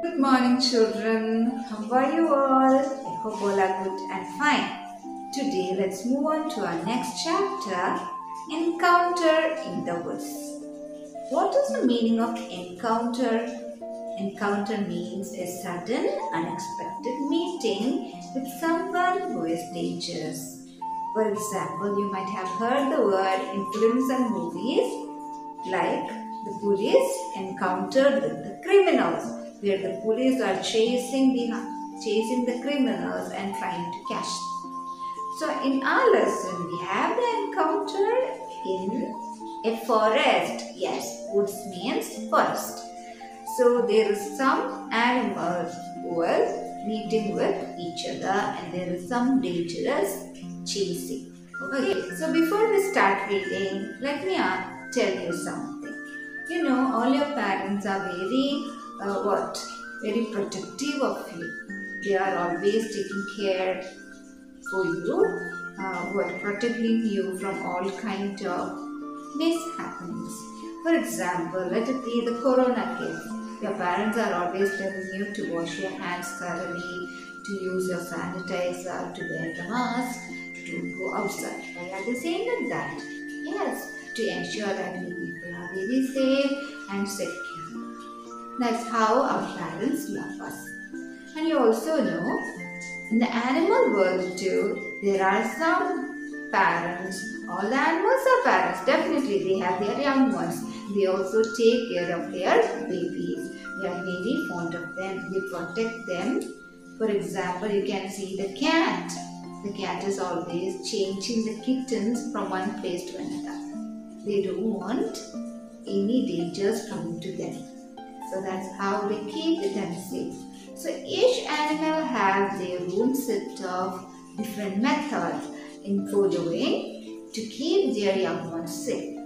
Good morning, children. How are you all? I hope all are good and fine. Today, let's move on to our next chapter, Encounter in the Woods. What is the meaning of encounter? Encounter means a sudden, unexpected meeting with someone who is dangerous. For example, you might have heard the word in films and movies like the police encountered with the criminals, where the police are chasing the criminals and trying to catch them. So in our lesson, we have the encounter in a forest. Yes, woods means forest. So there is some animals who are meeting with each other and there is some dangerous chasing. Okay, so before we start reading, let me tell you something. You know, all your parents are very protective of you. They are always taking care for you, protecting you from all kind of mishappenings. For example, let it be the corona case. Your parents are always telling you to wash your hands thoroughly, to use your sanitizer, to wear the mask, to go outside. Why are they saying like that? Yes, to ensure that we people are very safe and secure. That's how our parents love us. And you also know, in the animal world too, there are some parents. All the animals are parents. Definitely, they have their young ones. They also take care of their babies. They are very fond of them. They protect them. For example, you can see the cat. The cat is always changing the kittens from one place to another. They don't want any dangers coming to them. So that's how they keep them safe. So each animal has their own set of different methods in following to keep their young ones safe.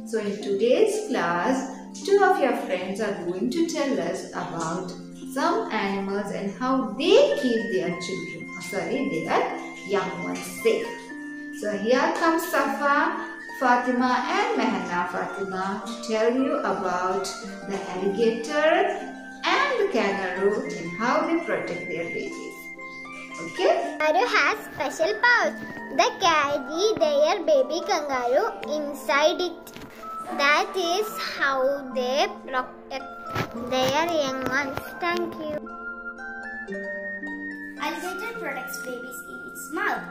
So in today's class, two of your friends are going to tell us about some animals and how they keep their their young ones safe. So here comes Safa, Fatima and Mehna Fatima to tell you about the alligator and the kangaroo and how they protect their babies. Okay? Kangaroo has special powers. They carry their baby kangaroo inside it. That is how they protect their young ones. Thank you. Alligator protects babies in its mouth.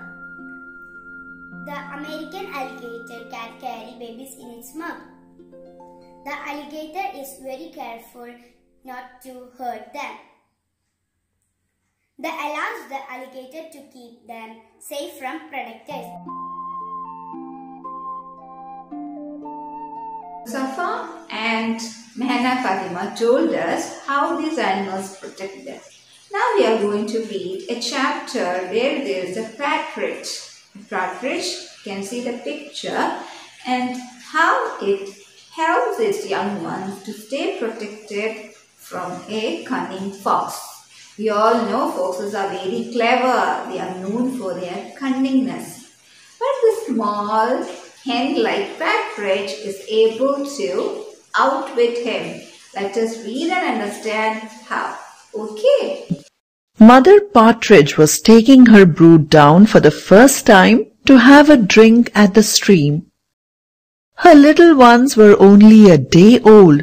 The American alligator can carry babies in its mouth. The alligator is very careful not to hurt them. That allows the alligator to keep them safe from predators. Safa and Mehna Fatima told us how these animals protect them. Now we are going to read a chapter where there is a partridge. The partridge, you can see the picture and how it helps its young ones to stay protected from a cunning fox. We all know foxes are very clever. They are known for their cunningness. But the small hen-like partridge is able to outwit him. Let us read and understand how. Okay. Mother Partridge was taking her brood down for the first time to have a drink at the stream. Her little ones were only a day old,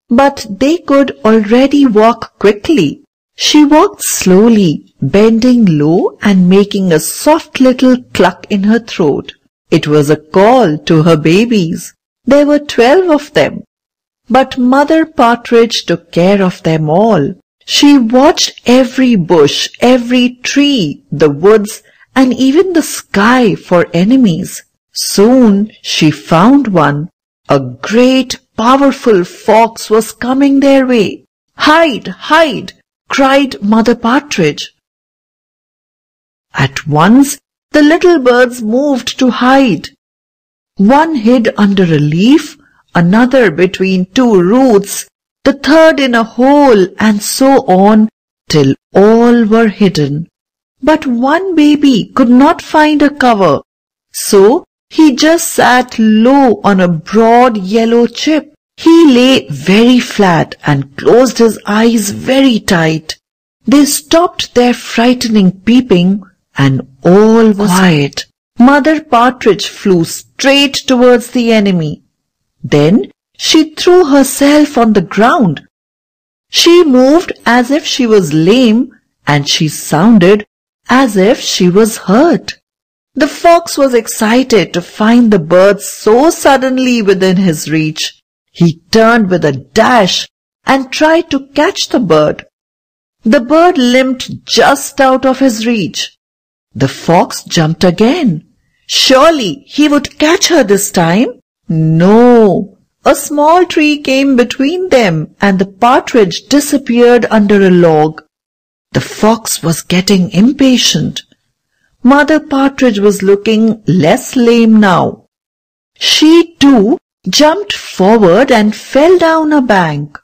but they could already walk quickly. She walked slowly, bending low and making a soft little cluck in her throat. It was a call to her babies. There were 12 of them, but Mother Partridge took care of them all. She watched every bush, every tree, the woods, and even the sky for enemies. Soon she found one. A great, powerful fox was coming their way. "Hide, hide!" cried Mother Partridge. At once the little birds moved to hide. One hid under a leaf, another between two roots, the third in a hole, and so on, till all were hidden. But one baby could not find a cover, so he just sat low on a broad yellow chip. He lay very flat and closed his eyes very tight. They stopped their frightening peeping and all was quiet. Mother Partridge flew straight towards the enemy. Then she threw herself on the ground. She moved as if she was lame and she sounded as if she was hurt. The fox was excited to find the bird so suddenly within his reach. He turned with a dash and tried to catch the bird. The bird limped just out of his reach. The fox jumped again. Surely he would catch her this time. No, a small tree came between them and the partridge disappeared under a log. The fox was getting impatient. Mother Partridge was looking less lame now. She too jumped forward and fell down a bank.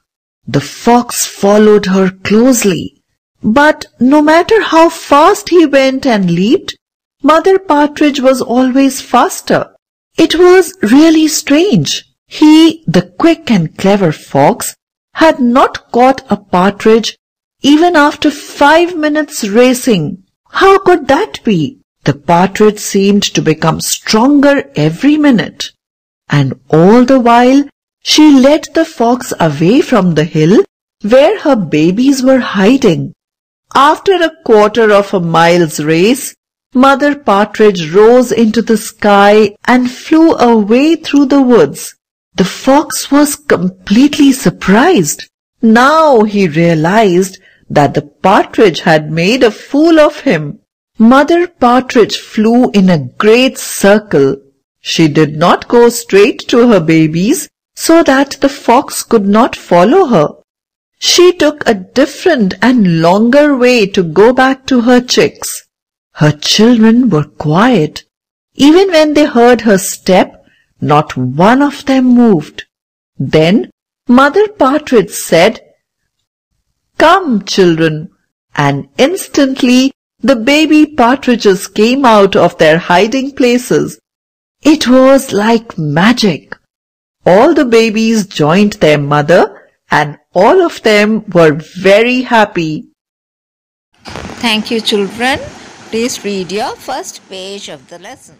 The fox followed her closely, but no matter how fast he went and leaped, Mother Partridge was always faster. It was really strange. He, the quick and clever fox, had not caught a partridge even after 5 minutes racing. How could that be? The partridge seemed to become stronger every minute, and all the while she led the fox away from the hill where her babies were hiding. After a quarter of a mile's race, Mother Partridge rose into the sky and flew away through the woods. The fox was completely surprised. Now he realized that the partridge had made a fool of him. Mother Partridge flew in a great circle. She did not go straight to her babies so that the fox could not follow her. She took a different and longer way to go back to her chicks. Her children were quiet. Even when they heard her step, not one of them moved. Then Mother Partridge said, "Come, children," and instantly the baby partridges came out of their hiding places. It was like magic. All the babies joined their mother and all of them were very happy. Thank you, children. Please read your first page of the lesson.